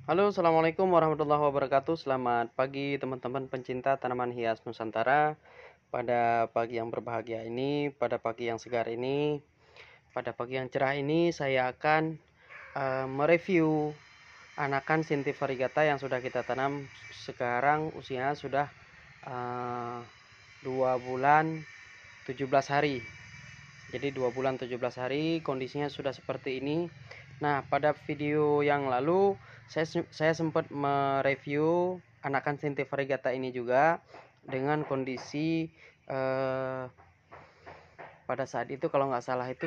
Halo, assalamualaikum warahmatullahi wabarakatuh. Selamat pagi, teman-teman pencinta tanaman hias Nusantara. Pada pagi yang berbahagia ini, pada pagi yang segar ini, pada pagi yang cerah ini, saya akan mereview anakan Sinti variegata yang sudah kita tanam. Sekarang usianya sudah 2 bulan 17 hari. Jadi 2 bulan 17 hari kondisinya sudah seperti ini. Nah, pada video yang lalu saya sempat mereview anakan Sinti variegata ini juga dengan kondisi pada saat itu kalau nggak salah itu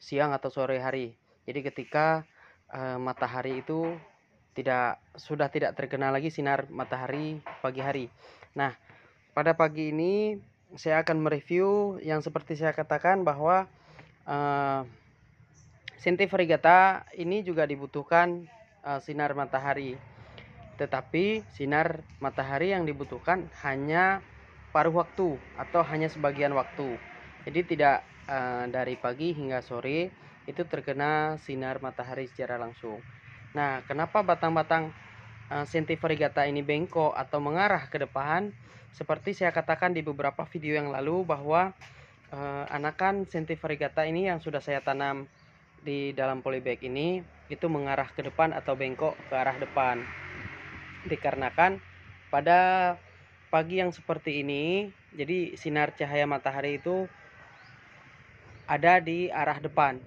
siang atau sore hari. Jadi ketika matahari itu sudah tidak terkena lagi sinar matahari pagi hari. Nah, pada pagi ini saya akan mereview yang seperti saya katakan bahwa Sinti variegata ini juga dibutuhkan sinar matahari. Tetapi sinar matahari yang dibutuhkan hanya paruh waktu atau hanya sebagian waktu. Jadi tidak dari pagi hingga sore itu terkena sinar matahari secara langsung. Nah, kenapa batang-batang Sinti variegata ini bengkok atau mengarah ke depan? Seperti saya katakan di beberapa video yang lalu bahwa anakan Sinti variegata ini yang sudah saya tanam di dalam polybag ini itu mengarah ke depan atau bengkok ke arah depan, dikarenakan pada pagi yang seperti ini jadi sinar cahaya matahari itu ada di arah depan,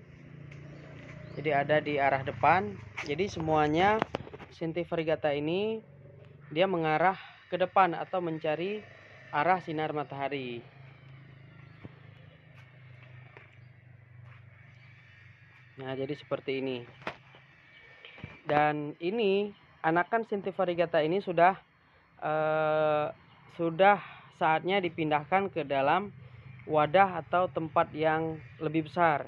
jadi semuanya Sinti variegata ini dia mengarah ke depan atau mencari arah sinar matahari. Nah, jadi seperti ini. Dan ini anakan Sinti variegata ini sudah saatnya dipindahkan ke dalam wadah atau tempat yang lebih besar.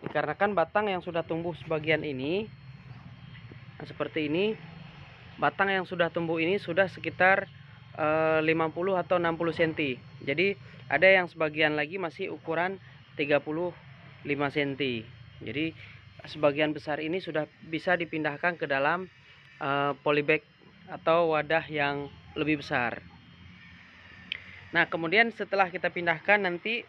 Dikarenakan batang yang sudah tumbuh sebagian ini, nah seperti ini, batang yang sudah tumbuh ini sudah sekitar 50 atau 60 cm. Jadi ada yang sebagian lagi masih ukuran 35 cm. Jadi sebagian besar ini sudah bisa dipindahkan ke dalam polybag atau wadah yang lebih besar. Nah, kemudian setelah kita pindahkan nanti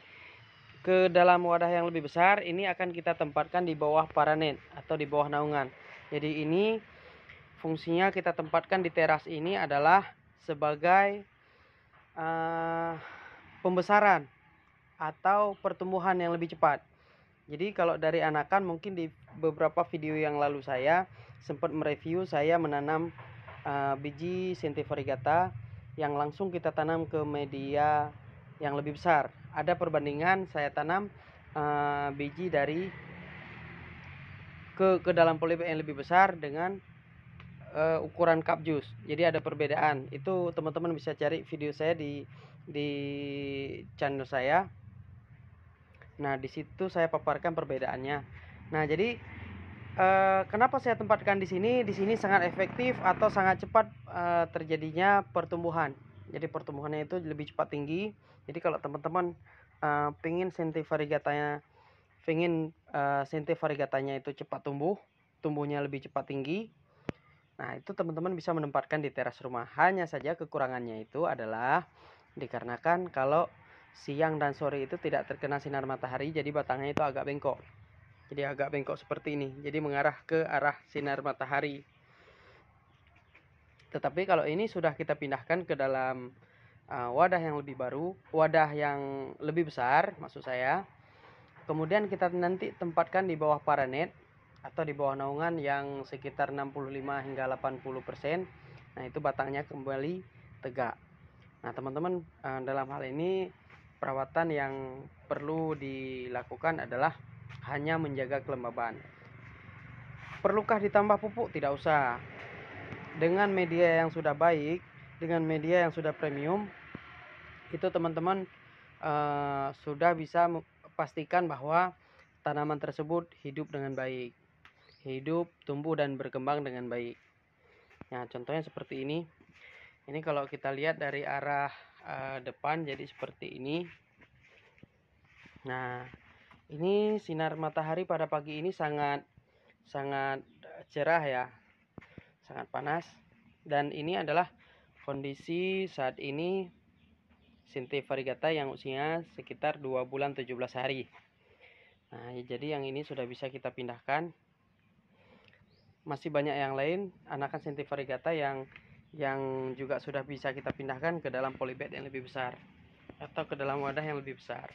ke dalam wadah yang lebih besar, ini akan kita tempatkan di bawah paranet atau di bawah naungan. Jadi ini fungsinya kita tempatkan di teras ini adalah sebagai pembesaran atau pertumbuhan yang lebih cepat. Jadi kalau dari anakan mungkin di beberapa video yang lalu saya sempat mereview saya menanam biji Sinti variegata yang langsung kita tanam ke media yang lebih besar. Ada perbandingan saya tanam biji dari ke dalam polybag yang lebih besar dengan ukuran cup juice. Jadi ada perbedaan. Itu teman-teman bisa cari video saya di channel saya. Nah, di situ saya paparkan perbedaannya. Nah, jadi kenapa saya tempatkan di sini? Di sini sangat efektif atau sangat cepat terjadinya pertumbuhan. Jadi pertumbuhannya itu lebih cepat tinggi. Jadi kalau teman-teman pengen Sinti variegatanya itu cepat tumbuhnya lebih cepat tinggi. Nah, itu teman-teman bisa menempatkan di teras rumah. Hanya saja kekurangannya itu adalah dikarenakan kalau siang dan sore itu tidak terkena sinar matahari, jadi batangnya itu agak bengkok. Jadi agak bengkok seperti ini, jadi mengarah ke arah sinar matahari. Tetapi kalau ini sudah kita pindahkan ke dalam wadah yang lebih baru, wadah yang lebih besar maksud saya. Kemudian kita nanti tempatkan di bawah paranet atau di bawah naungan yang sekitar 65 hingga 80%. Nah, itu batangnya kembali tegak. Nah, teman-teman, dalam hal ini perawatan yang perlu dilakukan adalah hanya menjaga kelembaban. Perlukah ditambah pupuk? Tidak usah. Dengan media yang sudah baik, dengan media yang sudah premium, itu teman-teman sudah bisa pastikan bahwa tanaman tersebut hidup dengan baik, hidup, tumbuh dan berkembang dengan baik. Nah, contohnya seperti ini. Ini kalau kita lihat dari arah depan jadi seperti ini. Nah, ini sinar matahari pada pagi ini sangat cerah ya. sangat panas. Dan ini adalah kondisi saat ini Sinti variegata yang usianya sekitar 2 bulan 17 hari. Nah, jadi yang ini sudah bisa kita pindahkan. Masih banyak yang lain anakan Sinti variegata yang juga sudah bisa kita pindahkan ke dalam polybag yang lebih besar atau ke dalam wadah yang lebih besar.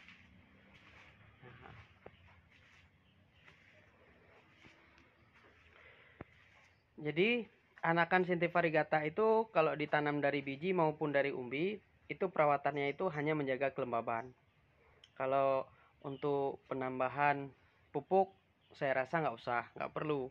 Jadi anakan Sinti variegata itu kalau ditanam dari biji maupun dari umbi, itu perawatannya itu hanya menjaga kelembaban. Kalau untuk penambahan pupuk saya rasa nggak perlu.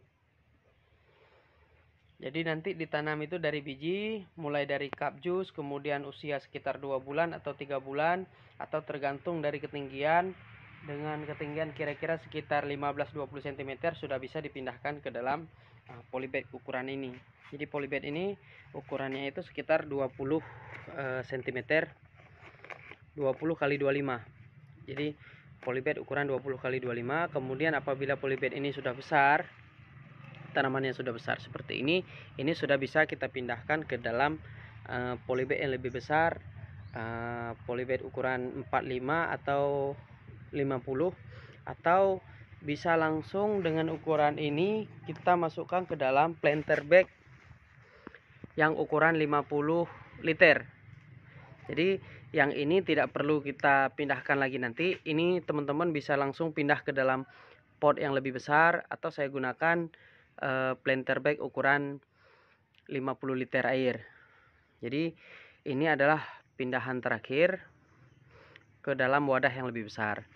Jadi nanti ditanam itu dari biji, mulai dari cup juice, kemudian usia sekitar 2 bulan atau 3 bulan, atau tergantung dari ketinggian. Dengan ketinggian kira-kira sekitar 15-20 cm sudah bisa dipindahkan ke dalam polybag ukuran ini. Jadi polybag ini ukurannya itu sekitar 20 cm 20 kali 25. Jadi polybag ukuran 20 kali 25. Kemudian apabila polybag ini sudah besar, tanamannya sudah besar seperti ini sudah bisa kita pindahkan ke dalam polybag yang lebih besar, polybag ukuran 45 atau 50, atau bisa langsung dengan ukuran ini kita masukkan ke dalam planter bag yang ukuran 50 liter. Jadi yang ini tidak perlu kita pindahkan lagi nanti. Ini teman-teman bisa langsung pindah ke dalam pot yang lebih besar, atau saya gunakan planter bag ukuran 50 liter air. Jadi ini adalah pindahan terakhir ke dalam wadah yang lebih besar.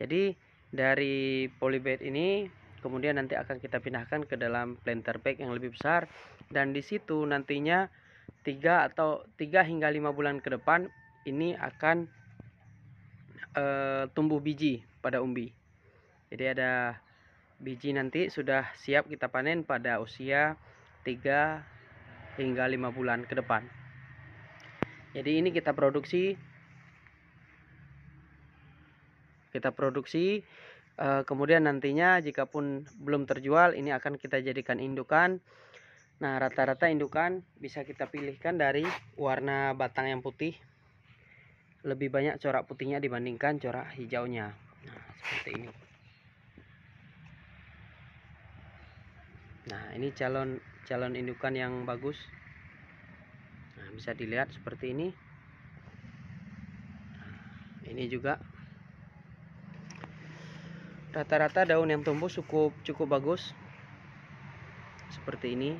Jadi dari polybag ini kemudian nanti akan kita pindahkan ke dalam planter bag yang lebih besar, dan di situ nantinya 3 hingga 5 bulan ke depan ini akan tumbuh biji pada umbi. Jadi ada biji nanti sudah siap kita panen pada usia 3 hingga 5 bulan ke depan. Jadi ini kita produksi kemudian nantinya jikapun belum terjual, ini akan kita jadikan indukan. Nah, rata-rata indukan bisa kita pilihkan dari warna batang yang putih, lebih banyak corak putihnya dibandingkan corak hijaunya. Nah, seperti ini. Nah, ini calon indukan yang bagus. Nah, bisa dilihat seperti ini. Nah, ini juga rata-rata daun yang tumbuh cukup bagus seperti ini.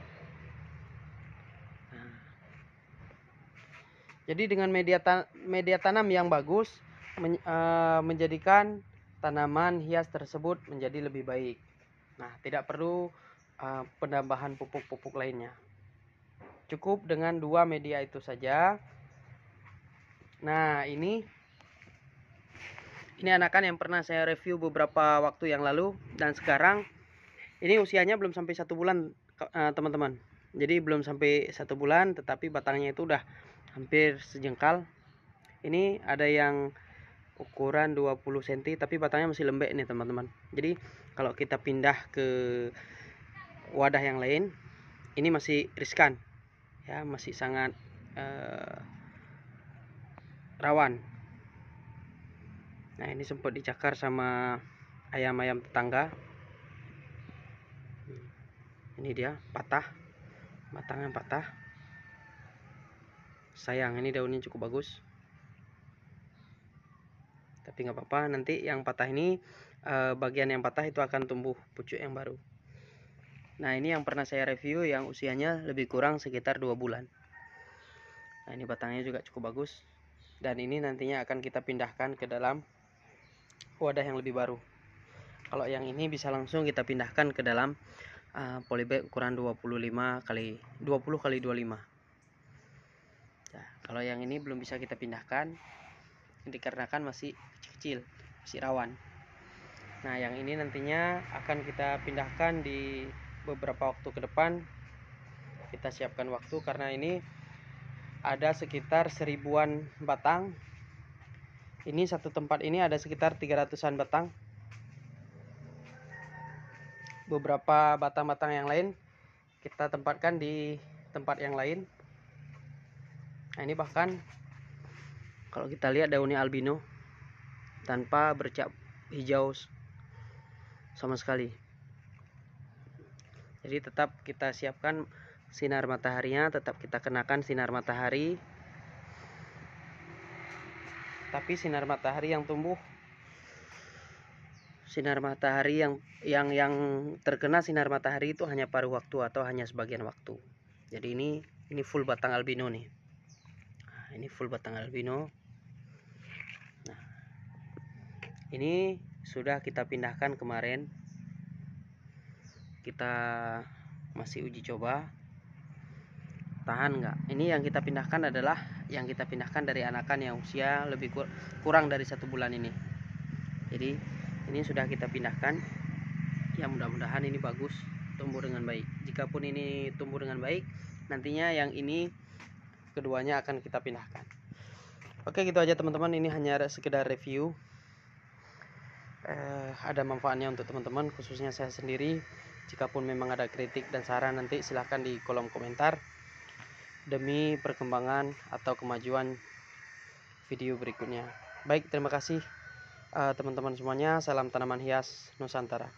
Nah, jadi dengan media tanam yang bagus menjadikan tanaman hias tersebut menjadi lebih baik. Nah, tidak perlu penambahan pupuk-pupuk lainnya. Cukup dengan 2 media itu saja. Nah, ini anakan yang pernah saya review beberapa waktu yang lalu, dan sekarang ini usianya belum sampai 1 bulan teman-teman. Jadi belum sampai 1 bulan, tetapi batangnya itu udah hampir sejengkal. Ini ada yang ukuran 20 cm tapi batangnya masih lembek nih teman-teman. Jadi kalau kita pindah ke wadah yang lain, ini masih riskan ya, masih sangat rawan. Nah, ini sempat dicakar sama ayam-ayam tetangga. Ini dia patah, batangnya patah. Sayang, ini daunnya cukup bagus, tapi nggak apa-apa, nanti yang patah ini bagian yang patah itu akan tumbuh pucuk yang baru. Nah, ini yang pernah saya review yang usianya lebih kurang sekitar 2 bulan. Nah, ini batangnya juga cukup bagus, dan ini nantinya akan kita pindahkan ke dalam wadah yang lebih baru. Kalau yang ini bisa langsung kita pindahkan ke dalam polybag ukuran 20 kali 25. Nah, kalau yang ini belum bisa kita pindahkan dikarenakan masih kecil, masih rawan. Nah, yang ini nantinya akan kita pindahkan di beberapa waktu ke depan. Kita siapkan waktu karena ini ada sekitar 1000-an batang. Ini satu tempat ini ada sekitar 300-an batang. Beberapa batang-batang yang lain kita tempatkan di tempat yang lain. Nah, ini bahkan kalau kita lihat daunnya albino tanpa bercak hijau sama sekali. Jadi tetap kita siapkan sinar mataharinya, tetap kita kenakan sinar matahari. Tapi sinar matahari yang tumbuh, sinar matahari yang terkena sinar matahari itu hanya paruh waktu atau hanya sebagian waktu. Jadi ini full batang albino nih. Nah, ini full batang albino. Nah, ini sudah kita pindahkan kemarin. Kita masih uji coba tahan nggak. Ini yang kita pindahkan adalah dari anakan yang usia lebih kurang dari 1 bulan ini. Jadi ini sudah kita pindahkan. Ya, mudah-mudahan ini bagus, tumbuh dengan baik. Jikapun ini tumbuh dengan baik, nantinya yang ini keduanya akan kita pindahkan. Oke, gitu aja teman-teman. Ini hanya sekedar review. Ada manfaatnya untuk teman-teman, khususnya saya sendiri. Jikapun memang ada kritik dan saran, nanti silahkan di kolom komentar demi perkembangan atau kemajuan video berikutnya. Baik, terima kasih teman-teman semuanya. Salam tanaman hias Nusantara.